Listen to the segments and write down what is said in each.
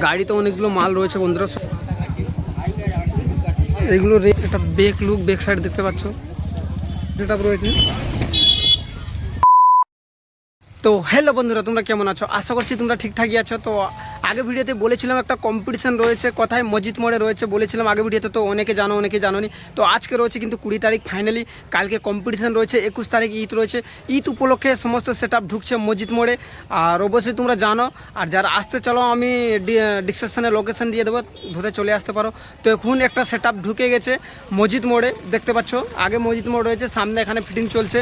গাড়িতে অনেকগুলো মাল রয়েছে বন্ধুরা। এগুলো একটা ব্যাক সাইড দেখতে পাচ্ছ, যেটা রয়েছে। তো হ্যালো বন্ধুরা, তোমরা কেমন আছো? আশা করছি তোমরা ঠিকঠাকই আছো। তো আগে ভিডিওতে বলেছিলাম একটা কম্পিটিশন রয়েছে, কোথায় মসজিদ মোড়ে রয়েছে বলেছিলাম আগে ভিডিওতে। তো অনেকে জানো অনেকে জানোনি। তো আজকে রয়েছে কিন্তু 20 তারিখ ফাইনালি। কালকে কম্পিটিশন রয়েছে, 21 তারিখ ঈদ রয়েছে। ঈদ উপলক্ষে সমস্ত সেট আপ ঢুকছে মসজিদ মোড়ে। আর অবশ্যই তোমরা জানো। আর যারা আসতে চলো আমি ডিসক্রিপশনে লোকেশন দিয়ে দেবো, ধরে চলে আসতে পারো। তো এখন একটা সেট আপ ঢুকে গেছে মসজিদ মোড়ে, দেখতে পাচ্ছ। আগে মসজিদ মোড় রয়েছে, সামনে এখানে ফিটিং চলছে।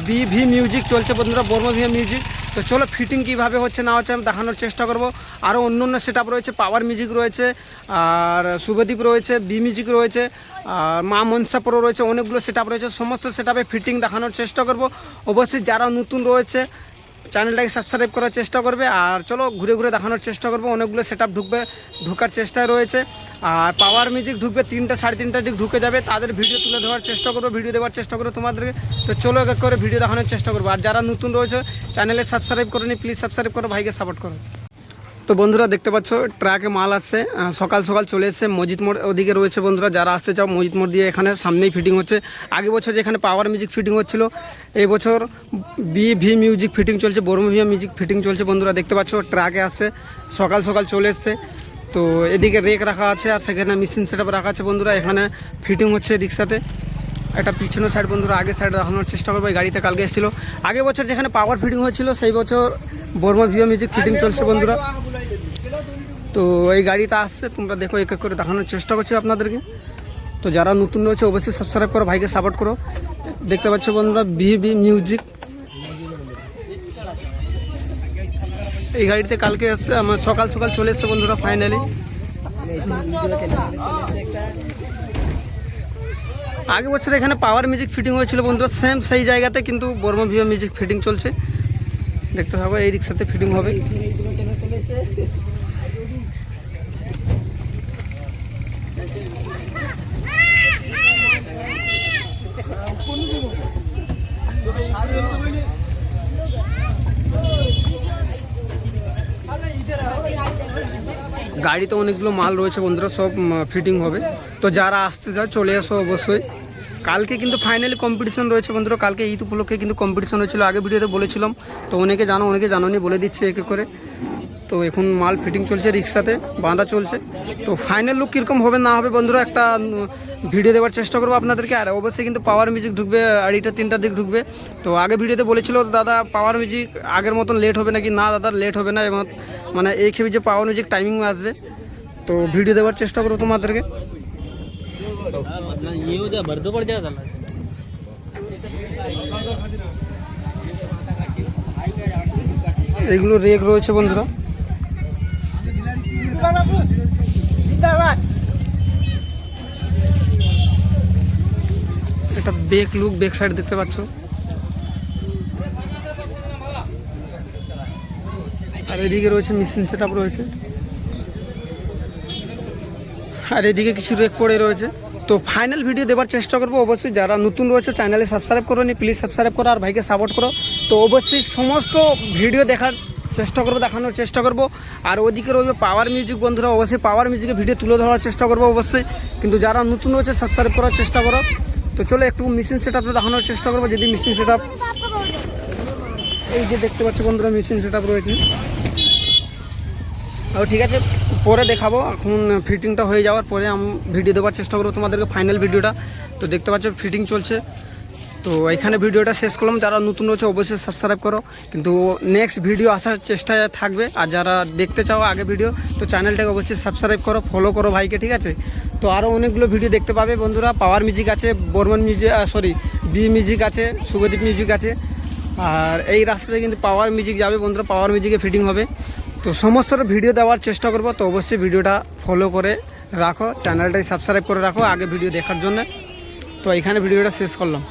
বি মিউজিক চলছে বন্ধুরা, বর্মা মিউজিক। তো চলো ফিটিং কীভাবে হচ্ছে না হচ্ছে আমি দেখানোর চেষ্টা করব। আরও অন্য অন্য সেট আপ রয়েছে, পাওয়ার মিউজিক রয়েছে, আর শুভদীপ রয়েছে, বি মিউজিক রয়েছে, আর মা মনসা প্রো রয়েছে, অনেকগুলো সেট আপ রয়েছে। সমস্ত সেট আপে ফিটিং দেখানোর চেষ্টা করব। অবশ্যই যারা নতুন রয়েছে চ্যানেলটাকে সাবস্ক্রাইব করার চেষ্টা করবে। আর চলো ঘুরে ঘুরে দেখানোর চেষ্টা করবো। অনেকগুলো সেট আপ ঢোকার চেষ্টায় রয়েছে। আর পাওয়ার মিউজিক ঢুকবে 3টা 3:30টার দিক ঢুকে যাবে। তাদের ভিডিও তুলে দেওয়ার চেষ্টা করবো, ভিডিও দেওয়ার চেষ্টা করবো তোমাদেরকে। তো চলো এক এক করে ভিডিও দেখানোর চেষ্টা করবো। আর যারা নতুন রয়েছে চ্যানেলে সাবস্ক্রাইব করে নি, প্লিজ সাবস্ক্রাইব করো, ভাইকে সাপোর্ট করো। তো বন্ধুরা দেখতে পাচ্ছ ট্রাকে মাল আসছে, সকাল সকাল চলে এসছে মসজিদ মোড় ওদিকে রয়েছে বন্ধুরা। যারা আসতে চাও মসজিদ মোড় দিয়ে এখানে সামনেই ফিটিং হচ্ছে। আগে বছর যেখানে পাওয়ার মিউজিক ফিটিং হচ্ছিলো, এই বছর বি মিউজিক ফিটিং চলছে, বর্মা মিউজিক ফিটিং চলছে বন্ধুরা। দেখতে পাচ্ছ ট্রাকে আসছে, সকাল সকাল চলে এসছে। তো এদিকে রেক রাখা আছে, আর সেখানে মেশিন সেট আপ রাখা আছে বন্ধুরা। এখানে ফিটিং হচ্ছে রিক্সাতে। একটা পিছনের সাইড বন্ধুরা, আগে সাইড দেখানোর চেষ্টা করবো। এই গাড়িতে কালকে এসেছিলো। আগে বছর যেখানে পাওয়ার ফিটিং হয়েছিল, সেই বছর বর্মা মিউজিক ফিটিং চলছে বন্ধুরা। তো এই গাড়িতে আসছে, তোমরা দেখো এক এক করে দেখানোর চেষ্টা করছি আপনাদেরকে। তো যারা নতুন রয়েছে অবশ্যই সাবস্ক্রাইব করো, ভাইকে সাপোর্ট করো। দেখতে পাচ্ছ বন্ধুরা বি মিউজিক। এই গাড়িতে কালকে এসছে, আমার সকাল সকাল চলে এসছে বন্ধুরা ফাইনালি। আগে বছর এখানে পাওয়ার মিউজিক ফিটিং হয়েছিল বন্ধুরা, সেম সেই জায়গাতে কিন্তু বর্মা মিউজিক ফিটিং চলছে। দেখতে থাকো, এই রিক্সাতে ফিটিং হবে। গাড়িতে অনেকগুলো মাল রয়েছে বন্ধুরা, সব ফিটিং হবে। তো যারা আসতে চাও চলে আসো অবশ্যই। কালকে কিন্তু ফাইনালি কম্পিটিশন রয়েছে বন্ধুরা। কালকে ঈদ উপলক্ষে কিন্তু কম্পিটিশন হয়েছিল, আগে ভিডিওতে বলেছিলাম। তো অনেকে জানো অনেকে জানোনি, বলে দিচ্ছে এক এক করে। তো এখন মাল ফিটিং চলছে, রিক্সাতে বাঁধা চলছে। তো ফাইনাল লুক কীরকম হবে না হবে বন্ধুরা একটা ভিডিও দেওয়ার চেষ্টা করবো আপনাদেরকে। আর অবশ্যই কিন্তু পাওয়ার মিউজিক ঢুকবে 2:30 3টার দিক ঢুকবে। তো আগে ভিডিওতে বলেছিল দাদা পাওয়ার মিউজিক আগের মতন লেট হবে নাকি, না দাদা লেট হবে না, এবং মানে এই খেবি যে পাওয়ার মিউজিক টাইমিং আসবে। তো ভিডিও দেওয়ার চেষ্টা করবো তোমাদেরকে। এগুলো রেক রয়েছে বন্ধুরা। একটা ব্যাক সাইড দেখতে পাচ্ছ। আর এদিকে রয়েছে মেশিন সেট আপ রয়েছে, আর এদিকে কিছু রেক পড়ে রয়েছে। তো ফাইনাল ভিডিও দেওয়ার চেষ্টা করবো। অবশ্যই যারা নতুন রয়েছে চ্যানেলে সাবস্ক্রাইব করো নি, প্লিজ সাবস্ক্রাইব করো, আর ভাইকে সাপোর্ট করো। তো অবশ্যই সমস্ত ভিডিও দেখার চেষ্টা করবো, দেখানোর চেষ্টা করবো। আর ওদিকে রয়েছে পাওয়ার মিউজিক বন্ধুরা, অবশ্যই পাওয়ার মিউজিকের ভিডিও তুলে ধরার চেষ্টা করবো অবশ্যই। কিন্তু যারা নতুন রয়েছে সাবস্ক্রাইব করার চেষ্টা করো। তো চলো একটু মেশিন সেট আপটা দেখানোর চেষ্টা করবো। যদি মেশিন সেট আপ, এই যে দেখতে পাচ্ছ বন্ধুরা মেশিন সেট আপ রয়েছে। ও ঠিক আছে, পরে দেখাবো। এখন ফিটিংটা হয়ে যাওয়ার পরে আমি ভিডিও দেওয়ার চেষ্টা করবো তোমাদেরকে, ফাইনাল ভিডিওটা। তো দেখতে পাচ্ছ ফিটিং চলছে। তো এখানে ভিডিওটা শেষ করলাম। যারা নতুন রয়েছে অবশ্যই সাবস্ক্রাইব করো, কিন্তু নেক্সট ভিডিও আসার চেষ্টায় থাকবে। আর যারা দেখতে চাও আগে ভিডিও, তো চ্যানেলটাকে অবশ্যই সাবস্ক্রাইব করো, ফলো করো ভাইকে, ঠিক আছে। তো আরও অনেকগুলো ভিডিও দেখতে পাবে বন্ধুরা। পাওয়ার মিউজিক আছে, বর্মন মিউজিক বি মিউজিক আছে, শুভদীপ মিউজিক আছে। আর এই রাস্তাতে কিন্তু পাওয়ার মিউজিক যাবে বন্ধুরা, পাওয়ার মিউজিকে ফিটিং হবে। তো সমস্ত ভিডিও দেওয়ার চেষ্টা করবো। তো অবশ্যই ভিডিওটা ফলো করে রাখো, চ্যানেলটাই সাবস্ক্রাইব করে রাখো আগে ভিডিও দেখার জন্য। তো এখানে ভিডিওটা শেষ করলাম।